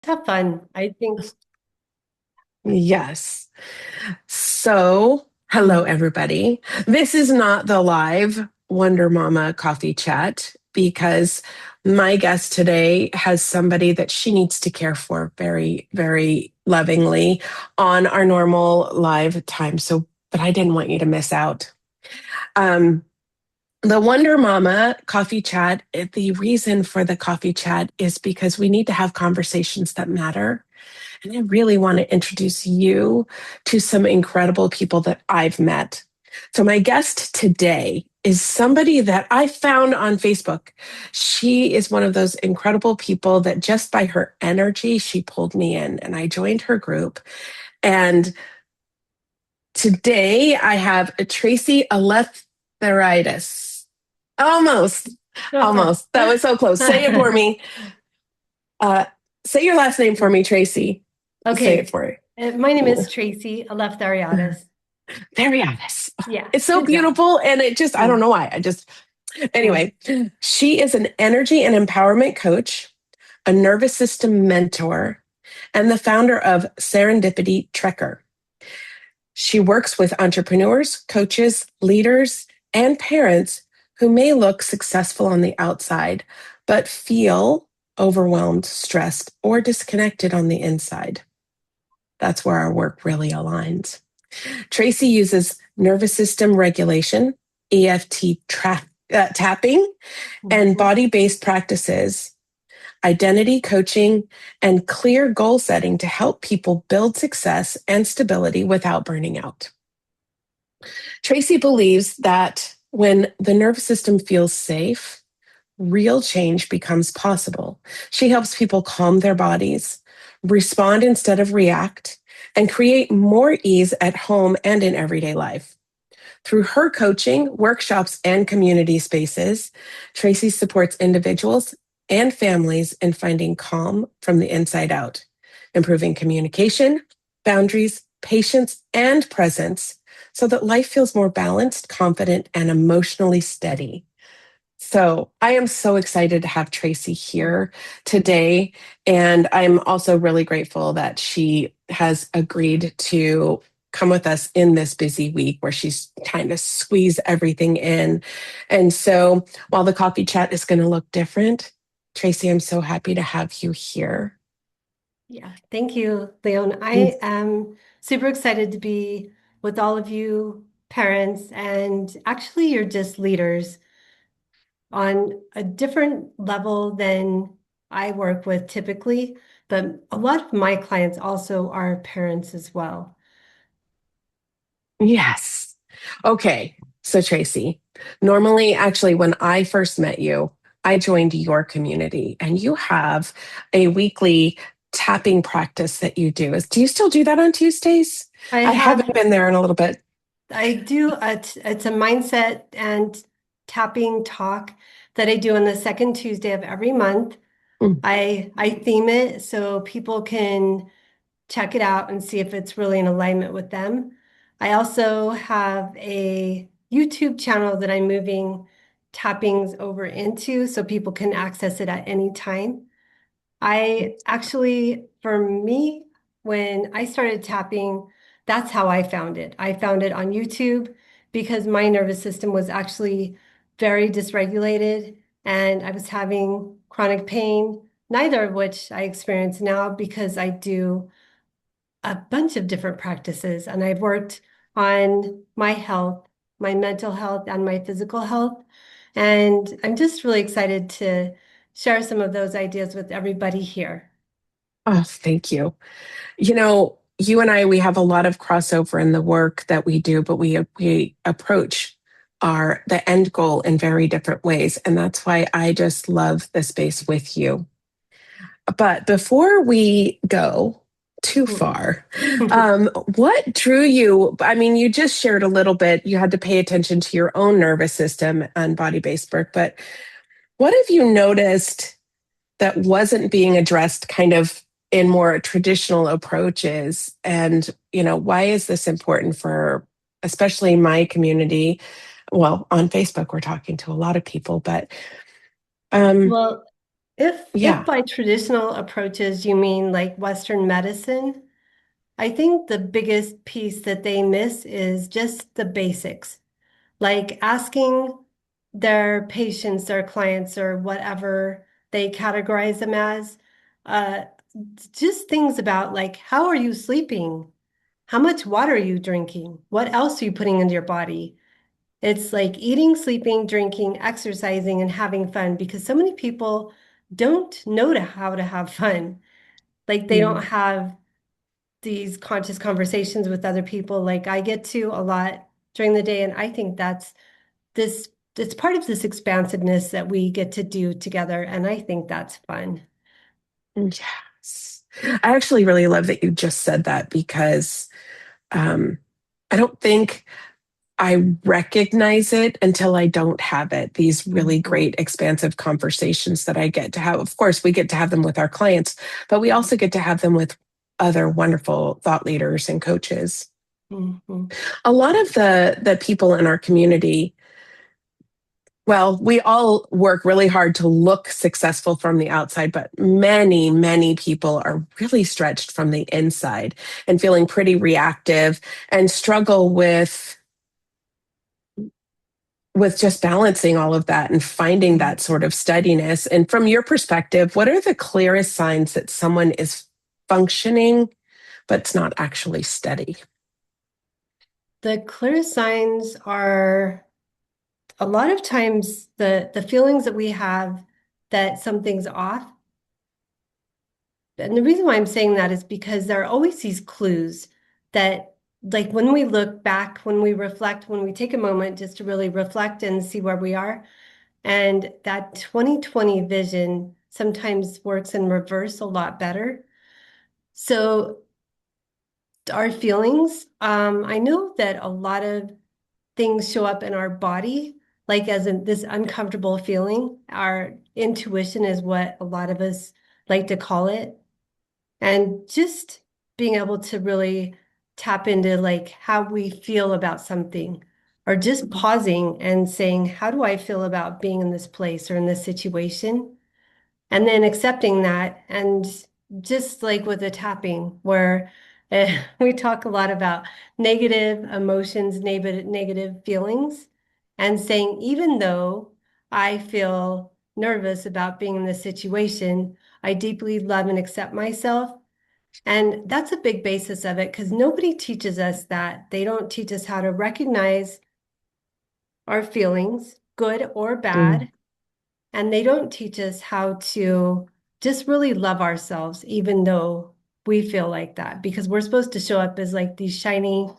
have fun. I think. Yes. So, hello, everybody. This is not the live WonderMama Coffee Chat because my guest today has somebody that she needs to care for very, very lovingly on our normal live time. But I didn't want you to miss out. Um, the Wonder Mama Coffee Chat, the reason for the coffee chat is because we need to have conversations that matter. And I really want to introduce you to some incredible people that I've met. So, my guest today is somebody that I found on Facebook. She is one of those incredible people that just by her energy, she pulled me in and I joined her group. And today I have a Tracy Eleftheriadis. Almost, almost. That was so close. Say it for me. Uh, say your last name for me, Tracy. Say it Okay. for My name you. is Tracy Eleftheriadis. Very honest. Yeah, It's so good job. beautiful. And it just, I don't Mm, know why. mm. Anyway, she is an energy and empowerment coach, a nervous system mentor, and the founder of SerendipityTrekker. She works with entrepreneurs, coaches, leaders, and parents who may look successful on the outside, but feel overwhelmed, stressed, or disconnected on the inside. That's where our work really aligns. Tracy uses nervous system regulation, tapping, and Mhm. body based practices, identity coaching, and clear goal setting to help people build success and stability without burning out. Tracy believes that when the nervous system feels safe, real change becomes possible. She helps people calm their bodies, respond instead of react, and create more ease at home and in everyday life. Through her coaching, workshops, and community spaces, Tracy supports individuals and families in finding calm from the inside out, improving communication, boundaries, patience, and presence so that life feels more balanced, confident, and emotionally steady. So I am so excited to have Tracy here today. And I'm also really grateful that she has agreed to come with us in this busy week where she's trying to squeeze everything in. And so while the coffee chat is going to look different, Tracy, I'm so happy to have you here. Yeah, thank you, Leon. Mm. I am super excited to be with all of you parents, and actually, you're just leaders on a different level than I work with typically, but a lot of my clients also are parents as well. Yes. Okay. So, Tracy, normally, actually, when I first met you, I joined your community and you have a weekly tapping practice that you do. Do you still do that on Tuesdays? I I haven't have been there in a little bit. I do it's a mindset and tapping talk that I do on the second Tuesday of every month. Mm. I theme it so people can check it out and see if it's really in alignment with them. I also have a YouTube channel that I'm moving tappings over into so people can access it at any time. I actually, for me, when I started tapping, that's how I found it. I found it on YouTube because my nervous system was actually very dysregulated and I was having chronic pain, neither of which I experience now because I do a bunch of different practices and I've worked on my health, my mental health, and my physical health. And I'm just really excited to share some of those ideas with everybody here. Oh, thank you. You and I, we have a lot of crossover in the work that we do, but we approach the end goal in very different ways. And that's why I just love the space with you. But before we go too far, what drew you? I mean, you just shared a little bit. You had to pay attention to your own nervous system and body based work. But what have you noticed that wasn't being addressed kind of in more traditional approaches? And, why is this important for especially my community? Well, on Facebook, we're talking to a lot of people, but um, Well, If Yeah. by traditional approaches you mean like Western medicine, I think the biggest piece that they miss is just the basics, like asking their patients, their clients, or whatever they categorize them as, uh, just things about like, how are you sleeping? How much water are you drinking? What else are you putting into your body? It's like eating, sleeping, drinking, exercising, and having fun because so many people don't know how to have fun. Like they don't Mm. have these conscious conversations with other people like I get to a lot during the day. And I think this, it's part of this expansiveness that we get to do together. And I think that's fun. Yes. I actually really love that you just said that because um, I don't think I recognize it until I don't have it. These really Mhm. great, expansive conversations that I get to have. Of course, we get to have them with our clients, but we also get to have them with other wonderful thought leaders and coaches. Mhm. A lot of the people in our community, well, we all work really hard to look successful from the outside, but many, many people are really stretched from the inside and feeling pretty reactive and struggle with just balancing all of that and finding that sort of steadiness. And from your perspective, what are the clearest signs that someone is functioning but's not actually steady? The clear signs are a lot of times the feelings that we have that something's off. And the reason why I'm saying that is because there are always these clues that, like, when we look back, when we reflect, when we take a moment just to really reflect and see where we are, and that 2020 vision sometimes works in reverse a lot better. So, our feelings, I know that a lot of things show up in our body, like as in this uncomfortable feeling. Our intuition is what a lot of us like to call it. And just being able to really tap into like how we feel about something, or just pausing and saying, how do I feel about being in this place or in this situation? And then accepting that. And just like with the tapping, where we talk a lot about negative emotions, negative feelings, and saying, even though I feel nervous about being in this situation, I deeply love and accept myself. And that's a big basis of it because nobody teaches us that. They don't teach us how to recognize our feelings, good or Mm, bad. And they don't teach us how to just really love ourselves, even though we feel like that, because we're supposed to show up as like these shiny,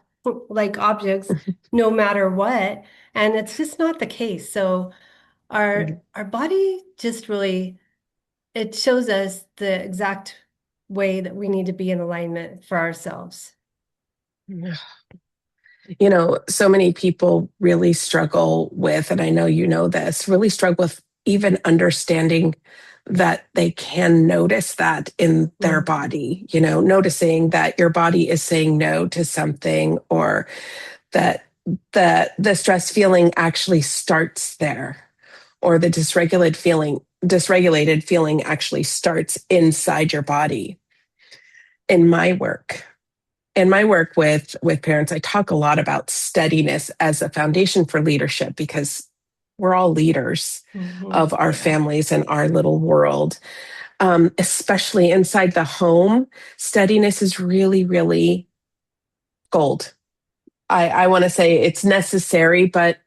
like objects, no matter what. And it's just not the case. So our body just really, it shows us the exact way that we need to be in alignment for ourselves. mm. You know, so many people really struggle with, and I know you know this, really struggle with even understanding that they can notice that in their Mhm. body, you know, noticing that your body is saying no to something or that the stress feeling actually starts there or the dysregulated feeling actually starts inside your body. In my work, with parents, I talk a lot about steadiness as a foundation for leadership because we're all leaders Mhm. of our Yeah. families and our little world. Especially inside the home, steadiness is really, really gold. I want to say it's necessary, but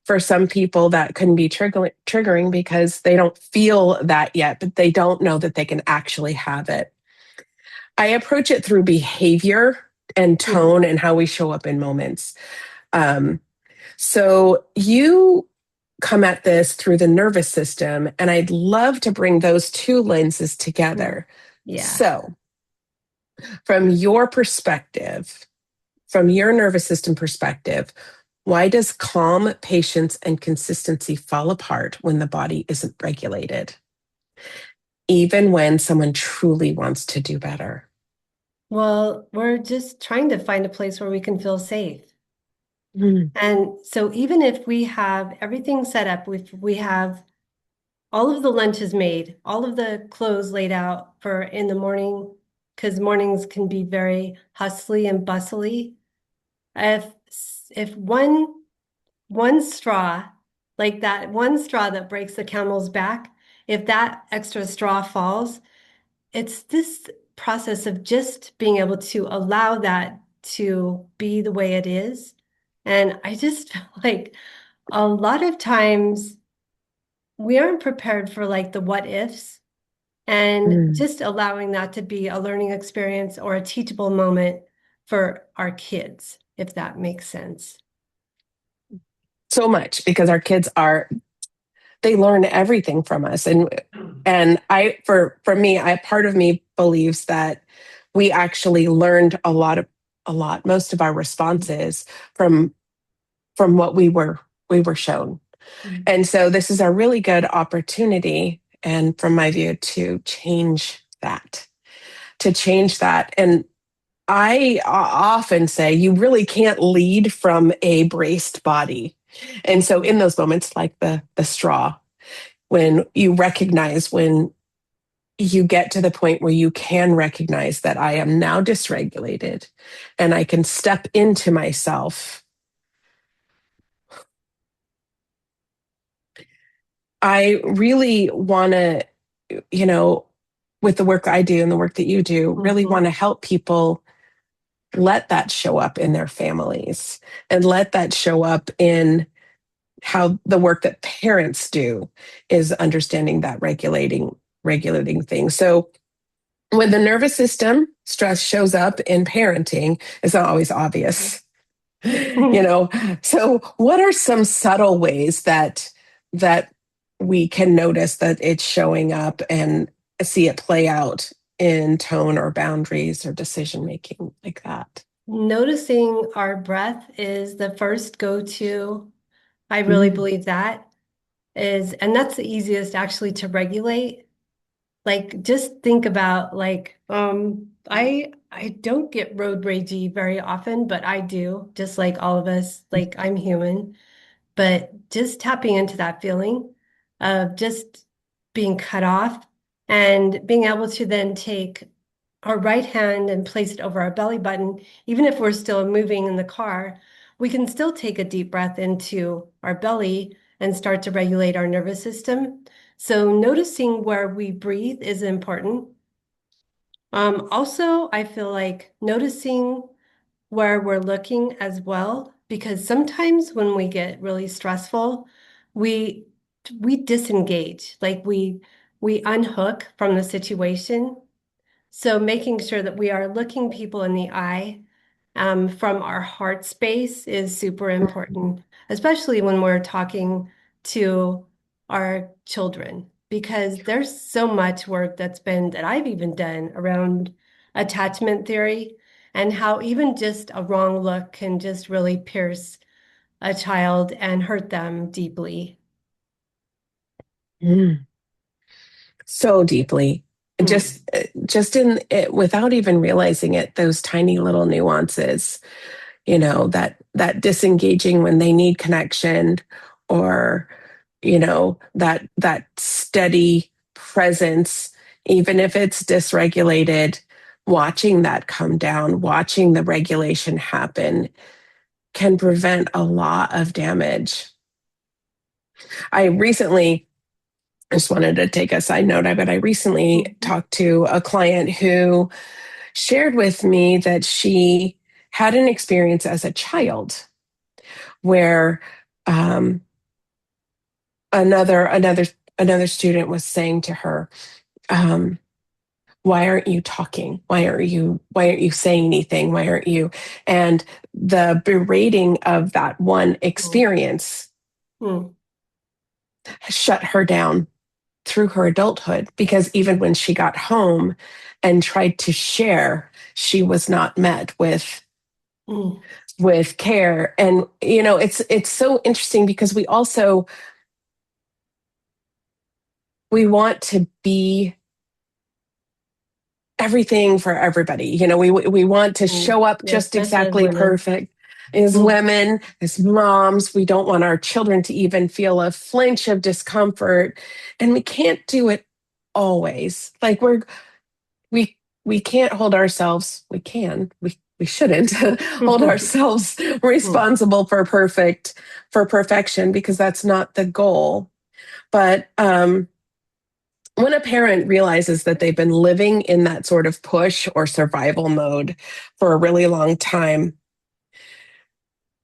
for some people that can be triggering because they don't feel that yet, but they don't know that they can actually have it. I approach it through behavior and tone Mhm. and how we show up in moments. Um, so you come at this through the nervous system, and I'd love to bring those two lenses Mm. together. Yeah. So, from your perspective, from your nervous system perspective, why does calm, patience, and consistency fall apart when the body isn't regulated, even when someone truly wants to do better? Well, we're just trying to find a place where we can feel safe. Mm, And so even if we have everything set up, we have all of the lunch is made, all of the clothes laid out for in the morning, because mornings can be very hustly and bustly. If if one straw, like that one straw that breaks the camel's back, if that extra straw falls, it's this process of just being able to allow that to be the way it is. And I just feel like a lot of times we aren't prepared for like the what ifs, and Mm. just allowing that to be a learning experience or a teachable moment for our kids, if that makes sense. So much because our kids are, they learn everything from us. And I, for me, I, part of me believes that we actually learned most of our responses from what we were shown. And so this is a really good opportunity, and from my view, to change that. And I often say you really can't lead from a braced body. And so in those moments, like the straw, when you recognize, when you get to the point where you can recognize that I am now dysregulated and I can step into myself, I really want to, you know, with the work I do and the work that you do, really Mhm. want to help people let that show up in their families and let that show up in how the work that parents do is understanding that regulating things. So when the nervous system stress shows up in parenting, it's not always obvious. So what are some subtle ways that we can notice that it's showing up and see it play out in tone or boundaries or decision making like that? Noticing our breath is the first go-to. I really Mm. believe that is, and that's the easiest actually to regulate. Like just think about like I don't get road ragey very often, but I do, just like all of us, like I'm human. But just tapping into that feeling of just being cut off and being able to then take our right hand and place it over our belly button, even if we're still moving in the car, we can still take a deep breath into our belly and start to regulate our nervous system. So noticing where we breathe is important. Also, I feel like noticing where we're looking as well, because sometimes when we get really stressful, we we disengage, like we unhook from the situation. So making sure that we are looking people in the eye from our heart space is super important, especially when we're talking to our children, because there's so much work that I've even done around attachment theory and how even just a wrong look can just really pierce a child and hurt them deeply. Mm. So deeply, Mm. just in it, without even realizing it, those tiny little nuances, that disengaging when they need connection, or that steady presence, even if it's dysregulated, watching that come down, watching the regulation happen, can prevent a lot of damage. I recently, I just wanted to take a side note, but I recently Mhm. talked to a client who shared with me that she had an experience as a child where um, another student was saying to her, um, "Why aren't you talking? Why aren't you saying anything? Why aren't you?" And the berating of that one Mm. experience Mm. shut her down through her adulthood, because even when she got home and tried to share, she was not met Mm. with care. And it's so interesting because we want to be everything for everybody. We want to Mm. show up Yeah, just especially as exactly women. perfect. As Mm. women, as moms, we don't want our children to even feel a flinch of discomfort. And we can't do it always. Like we we can't hold ourselves, we shouldn't hold ourselves Mm. responsible for perfection because that's not the goal. But when a parent realizes that they've been living in that sort of push or survival mode for a really long time,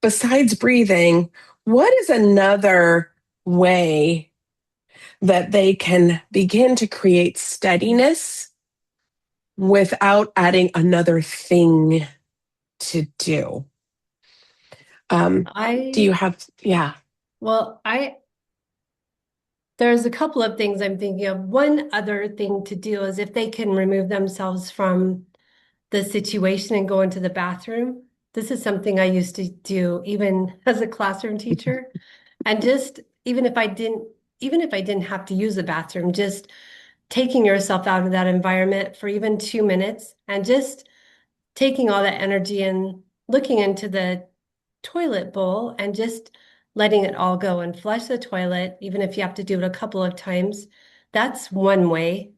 besides breathing, what is another way that they can begin to create steadiness without adding another thing to do? Do I, you have, yeah. well, there's a couple of things I'm thinking of. One other thing to do is if they can remove themselves from the situation and go into the bathroom. This is something I used to do even as a classroom teacher. And just even if I didn't have to use the bathroom, just taking yourself out of that environment for even 2 minutes and just taking all that energy and looking into the toilet bowl and just letting it all go and flush the toilet, even if you have to do it a couple of times. That's one way.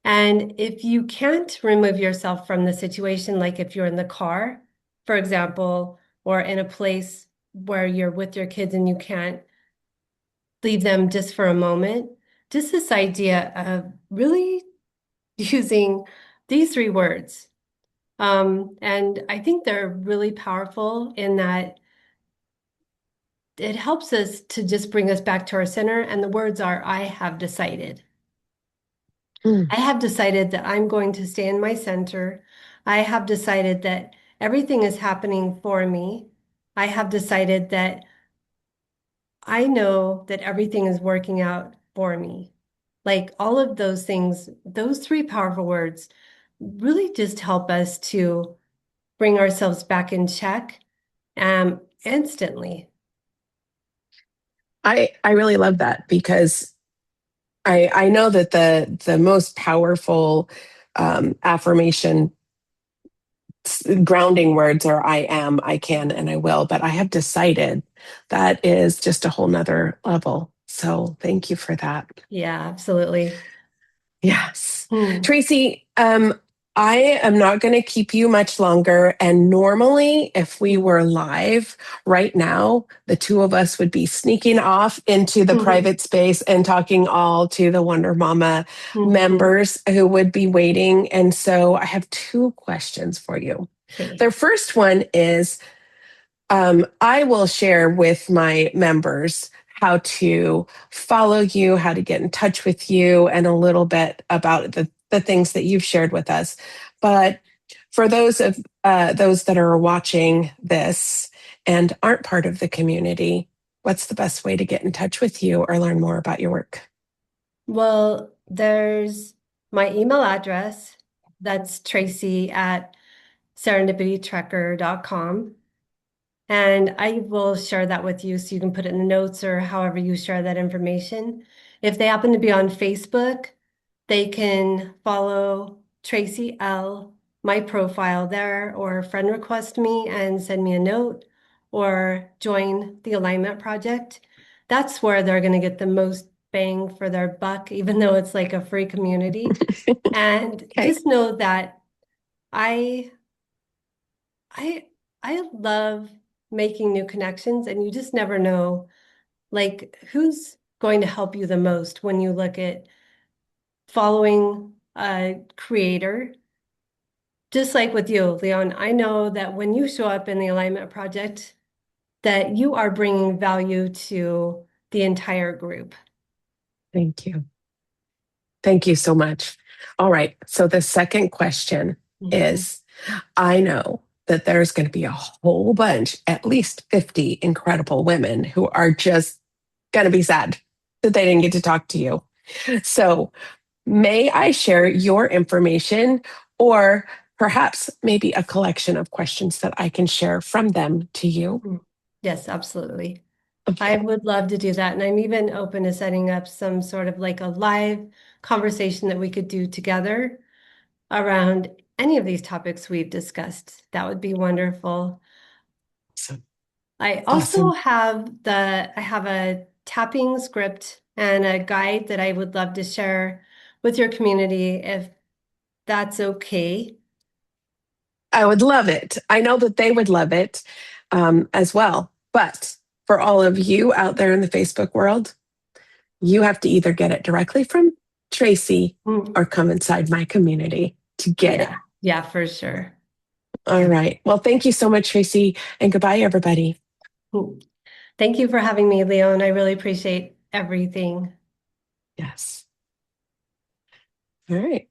And if you can't remove yourself from the situation, like if you're in the car, for example, or in a place where you're with your kids and you can't leave them just for a moment, just this idea of really using these three words. And I think they're really powerful in that it helps us to just bring us back to our center. And the words are, I have decided. Mm. I have decided that I'm going to stay in my center. I have decided that everything is happening for me. I have decided that I know that everything is working out for me. Like all of those things, those three powerful words really just help us to bring ourselves back in check instantly. I really love that because I know that the most powerful affirmation grounding words are I am, I can, and I will, but I have decided that is just a whole nother level. So thank you for that. Yeah, absolutely. Yes. Hmm. Tracy, I am not going to keep you much longer. And normally, if we were live right now, the two of us would be sneaking off into the Hmm. private space and talking all to the Wonder Mama Hmm. members who would be waiting. And so I have two questions for you. Okay. The first one is I will share with my members how to follow you, how to get in touch with you, and a little bit about the things that you've shared with us. But for those that are watching this and aren't part of the community, what's the best way to get in touch with you or learn more about your work? Well, there's my email address. That's Tracy at SerendipityTrekker.com. And I will share that with you so you can put it in the notes or however you share that information. If they happen to be on Facebook, they can follow Tracy L, my profile there, or friend request me and send me a note or join the Alignment Project. That's where they're going to get the most bang for their buck, even though it's like a free community. And Okay. just know that I I I love making new connections and you just never know like who's going to help you the most when you look at following a creator. Just like with you, Leon, I know that when you show up in the Alignment Project, that you are bringing value to the entire group. Thank you. Thank you so much. All right. So the second question Mhm. is I know that there's going to be a whole bunch, at least 50 incredible women who are just going to be sad that they didn't get to talk to you. So, may I share your information or perhaps maybe a collection of questions that I can share from them to you? Mm. Yes, absolutely. I Okay. would love to do that. And I'm even open to setting up some sort of like a live conversation that we could do together around any of these topics we've discussed. That would be wonderful. I also Awesome. have I have a tapping script and a guide that I would love to share with your community if that's okay. I would love it. I know that they would love it as well. But for all of you out there in the Facebook world, you have to either get it directly from Tracy Mm, or come inside my community to get it. yeah, yeah, for sure. All right. Well, thank you so much, Tracy, and goodbye, everybody. Mm. Thank you for having me, Leon. I really appreciate everything. Yes. All right.